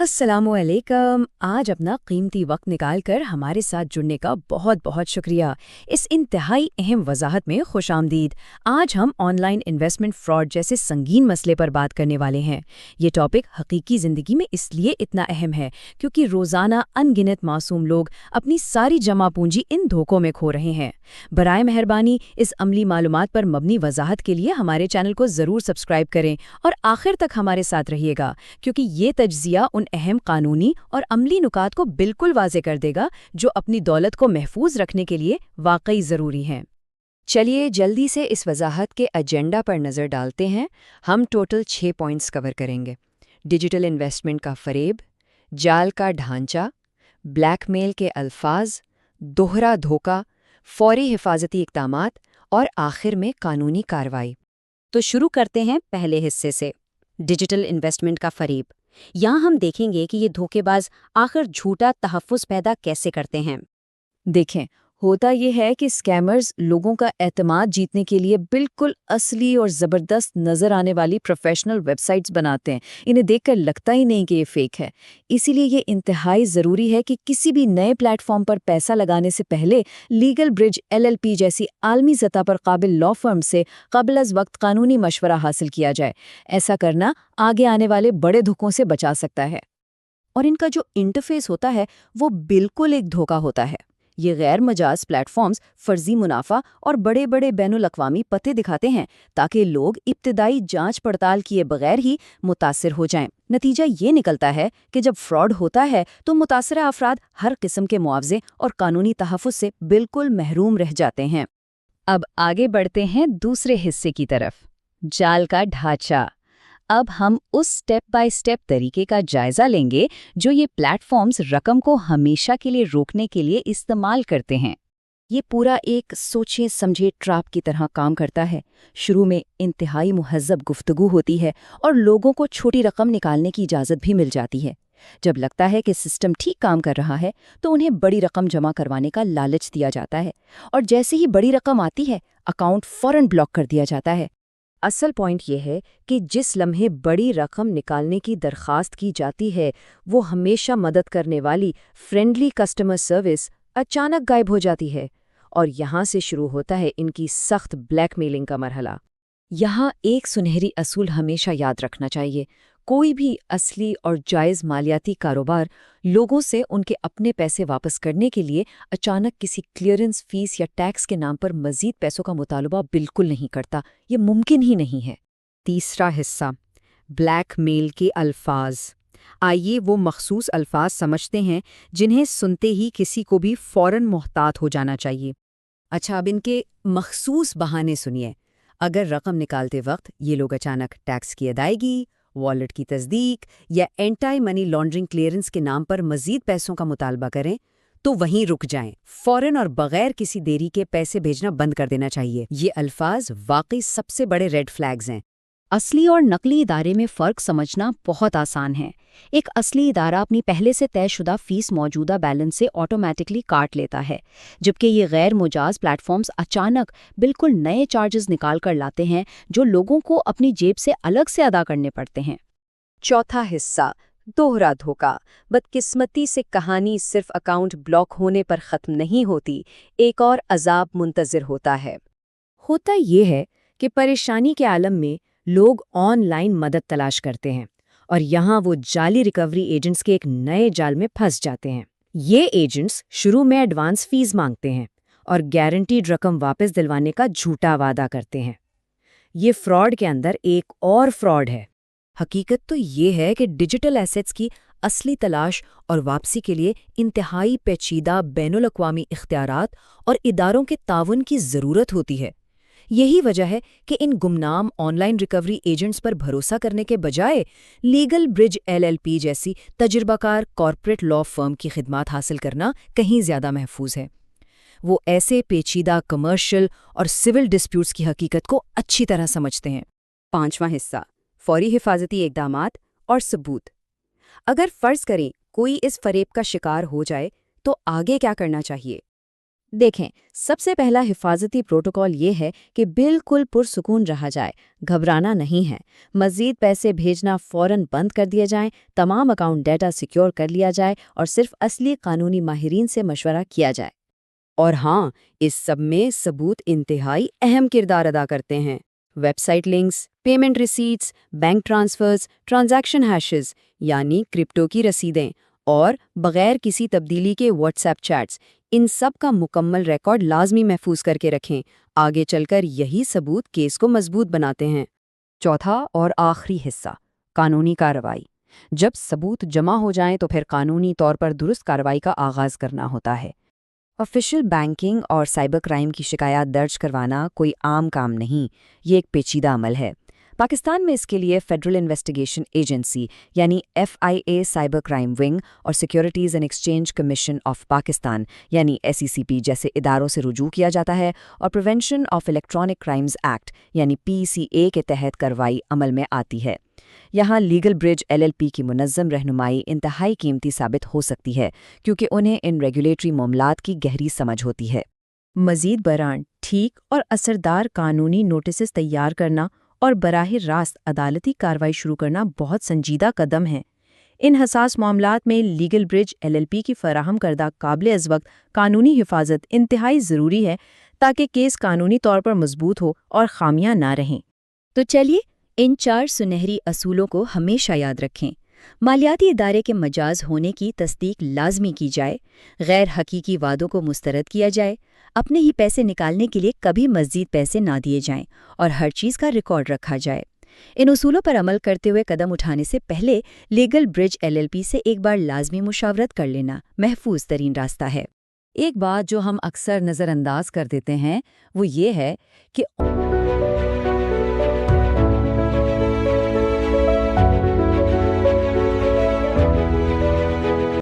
अस्सलामुअलैकुम। आज अपना कीमती वक्त निकाल कर हमारे साथ जुड़ने का बहुत बहुत शुक्रिया। इस इंतहाई अहम वजाहत में खुशामदीद। आज हम ऑनलाइन इन्वेस्टमेंट फ्रॉड जैसे संगीन मसले पर बात करने वाले हैं। ये टॉपिक हकीकी ज़िंदगी में इसलिए इतना अहम है क्योंकि रोज़ाना अनगिनत मासूम लोग अपनी सारी जमा पूंजी इन धोखों में खो रहे हैं। बराए मेहरबानी इस अमली मालूमात पर मबनी वजाहत के लिए हमारे चैनल को ज़रूर सब्सक्राइब करें और आखिर तक हमारे साथ रहिएगा, क्योंकि ये तज्ज़िया उन अहम कानूनी और अमली नुकात को बिल्कुल वाज़े कर देगा जो अपनी दौलत को महफूज रखने के लिए वाकई ज़रूरी हैं। चलिए जल्दी से इस वजाहत के एजेंडा पर नज़र डालते हैं। हम टोटल 6 पॉइंट्स कवर करेंगे। डिजिटल इन्वेस्टमेंट का फरेब, जाल का ढांचा, ब्लैकमेल के अल्फाज, दोहरा धोखा, फौरी हिफाजती इक़दामात और आखिर में कानूनी कार्रवाई। तो शुरू करते हैं पहले हिस्से से, डिजिटल इन्वेस्टमेंट का फरेब। यहाँ हम देखेंगे कि ये धोखेबाज आखिर झूठा तहफ़्फ़ुज़ पैदा कैसे करते हैं। देखें, होता ये है कि स्कैमर्स लोगों का एतमाद जीतने के लिए बिल्कुल असली और ज़बरदस्त नज़र आने वाली प्रोफेशनल वेबसाइट्स बनाते हैं। इन्हें देखकर लगता ही नहीं कि ये फेक है। इसीलिए ये इंतहाई ज़रूरी है कि किसी भी नए प्लेटफॉर्म पर पैसा लगाने से पहले लीगल ब्रिज LLP जैसी आलमी सतह पर काबिल लॉ फर्म से क़ब्ल अज़ वक्त कानूनी मशवरा हासिल किया जाए। ऐसा करना आगे आने वाले बड़े धोखों से बचा सकता है। और इनका जो इंटरफेस होता है वो बिल्कुल एक धोखा होता है। ये गैर मजाज प्लेटफॉर्म्स फर्जी मुनाफा और बड़े बड़े बैनुल अक़वामी पते दिखाते हैं ताकि लोग इब्तिदाई जांच पड़ताल किए बगैर ही मुतासिर हो जाएं। नतीजा ये निकलता है कि जब फ्रॉड होता है तो मुतासरा अफराद हर किस्म के मुआवजे और कानूनी तहफ़्फ़ुज़ से बिल्कुल महरूम रह जाते हैं। अब आगे बढ़ते हैं दूसरे हिस्से की तरफ, जाल का ढांचा। अब हम उस स्टेप बाय स्टेप तरीके का जायजा लेंगे जो ये प्लेटफॉर्म्स रकम को हमेशा के लिए रोकने के लिए इस्तेमाल करते हैं। ये पूरा एक सोचे समझे ट्रैप की तरह काम करता है। शुरू में इंतहाई मुहज़्ज़ब गुफ्तगू होती है और लोगों को छोटी रकम निकालने की इजाज़त भी मिल जाती है। जब लगता है कि सिस्टम ठीक काम कर रहा है तो उन्हें बड़ी रकम जमा करवाने का लालच दिया जाता है, और जैसे ही बड़ी रकम आती है अकाउंट फ़ौरन ब्लॉक कर दिया जाता है। असल पॉइंट ये है कि जिस लम्हे बड़ी रकम निकालने की दरख्वास्त की जाती है वो हमेशा मदद करने वाली फ्रेंडली कस्टमर सर्विस अचानक गायब हो जाती है, और यहाँ से शुरू होता है इनकी सख्त ब्लैकमेलिंग का मरहला। यहाँ एक सुनहरी असूल हमेशा याद रखना चाहिए। कोई भी असली और जायज़ मालियाती कारोबार लोगों से उनके अपने पैसे वापस करने के लिए अचानक किसी क्लियरेंस फीस या टैक्स के नाम पर मज़ीद पैसों का मुतालबा बिल्कुल नहीं करता। ये मुमकिन ही नहीं है। तीसरा हिस्सा, ब्लैकमेल के अल्फाज। आइए वो मखसूस अल्फाज समझते हैं जिन्हें सुनते ही किसी को भी फ़ौरन मोहतात हो जाना चाहिए। अच्छा, अब इनके मखसूस बहाने सुनिए। अगर रकम निकालते वक्त ये लोग अचानक टैक्स की अदायगी, वॉलेट की तस्दीक या एंटी मनी लॉन्ड्रिंग क्लियरेंस के नाम पर मज़ीद पैसों का मुतालबा करें तो वहीं रुक जाएं। फ़ौरन और बगैर किसी देरी के पैसे भेजना बंद कर देना चाहिए। ये अल्फाज वाकई सबसे बड़े रेड फ्लैग्स हैं। असली और नकली इदारे में फ़र्क समझना बहुत आसान है। एक असली इदारा अपनी पहले से तयशुदा फ़ीस मौजूदा बैलेंस से ऑटोमेटिकली काट लेता है, जबकि ये गैर मुजाज प्लेटफॉर्म्स अचानक बिल्कुल नए चार्जेस निकाल कर लाते हैं जो लोगों को अपनी जेब से अलग से अदा करने पड़ते हैं। चौथा हिस्सा, दोहरा धोखा। बदकिस्मती से कहानी सिर्फ अकाउंट ब्लॉक होने पर ख़त्म नहीं होती, एक और अजाब मुंतज़िर होता है। होता ये है कि परेशानी के आलम में लोग ऑनलाइन मदद तलाश करते हैं और यहाँ वो जाली रिकवरी एजेंट्स के एक नए जाल में फंस जाते हैं। ये एजेंट्स शुरू में एडवांस फीस मांगते हैं और गारंटीड रकम वापस दिलवाने का झूठा वादा करते हैं। ये फ्रॉड के अंदर एक और फ्रॉड है। हकीकत तो ये है कि डिजिटल एसेट्स की असली तलाश और वापसी के लिए इंतहाई पेचीदा बैनुल अक़वामी इख्तियारात और इदारों के ताउन की ज़रूरत होती है। यही वजह है कि इन गुमनाम ऑनलाइन रिकवरी एजेंट्स पर भरोसा करने के बजाय लीगल ब्रिज LLP जैसी तजुर्बाकार कॉर्पोरेट लॉ फर्म की खिदमात हासिल करना कहीं ज़्यादा महफूज है। वो ऐसे पेचीदा कमर्शियल और सिविल डिस्प्यूट्स की हकीकत को अच्छी तरह समझते हैं। पांचवां हिस्सा, फौरी हिफाजती इक़दामात और सबूत। अगर फ़र्ज़ करें कोई इस फरेब का शिकार हो जाए तो आगे क्या करना चाहिए? देखें, सबसे पहला हिफाजती प्रोटोकॉल ये है कि बिल्कुल पुरसुकून रहा जाए, घबराना नहीं है। मज़ीद पैसे भेजना फ़ौरन बंद कर दिया जाए, तमाम अकाउंट डेटा सिक्योर कर लिया जाए और सिर्फ असली कानूनी माहिरीन से मशवरा किया जाए। और हाँ, इस सब में सबूत इंतहाई अहम किरदार अदा करते हैं। Website links, payment receipts, bank transfers, transaction hashes यानी क्रिप्टो की रसीदें और बगैर किसी तब्दीली के व्हाट्सएप चैट्स, इन सब का मुकम्मल रिकॉर्ड लाजमी महफूज करके रखें। आगे चलकर यही सबूत केस को मजबूत बनाते हैं। चौथा और आखिरी हिस्सा, कानूनी कार्रवाई। जब सबूत जमा हो जाएं तो फिर कानूनी तौर पर दुरुस्त कार्रवाई का आगाज़ करना होता है। ऑफिशियल बैंकिंग और साइबर क्राइम की शिकायत दर्ज करवाना कोई आम काम नहीं, ये एक पेचीदा अमल है। पाकिस्तान में इसके लिए फेडरल इन्वेस्टिगेशन एजेंसी यानी FIA साइबर क्राइम विंग और securities and exchange commission of Pakistan यानी SECP जैसे इदारों से रुजू किया जाता है और prevention of electronic crimes act यानी PCA के तहत कार्रवाई अमल में आती है। यहाँ लीगल ब्रिज LLP की मुनज़्ज़म रहनुमाई इंतहाई कीमती साबित हो सकती है क्योंकि उन्हें इन रेगुलेटरी मामलात की गहरी समझ होती है। मज़ीद बरान, ठीक और असरदार कानूनी नोटिस तैयार करना और बराह रास्त अदालती कार्रवाई शुरू करना बहुत संजीदा कदम है। इन हसास मामलात में लीगल ब्रिज LLP की फराहम करदा काबिल वक्त कानूनी हिफाजत इंतहाई ज़रूरी है ताकि केस कानूनी तौर पर मजबूत हो और खामियां ना रहें। तो चलिए, इन 4 सुनहरी असूलों को हमेशा याद रखें। मालियाती इदारे के मजाज होने की तस्दीक लाजमी की जाए, गैर हकीकी वादों को मुस्तरद किया जाए, अपने ही पैसे निकालने के लिए कभी मज़ीद पैसे ना दिए जाएं और हर चीज़ का रिकॉर्ड रखा जाए। इन उसूलों पर अमल करते हुए कदम उठाने से पहले लीगल ब्रिज LLP से एक बार लाजमी मुशावरत कर लेना महफूज तरीन रास्ता है। एक बात जो हम अक्सर नज़रअंदाज कर देते हैं वो ये है कि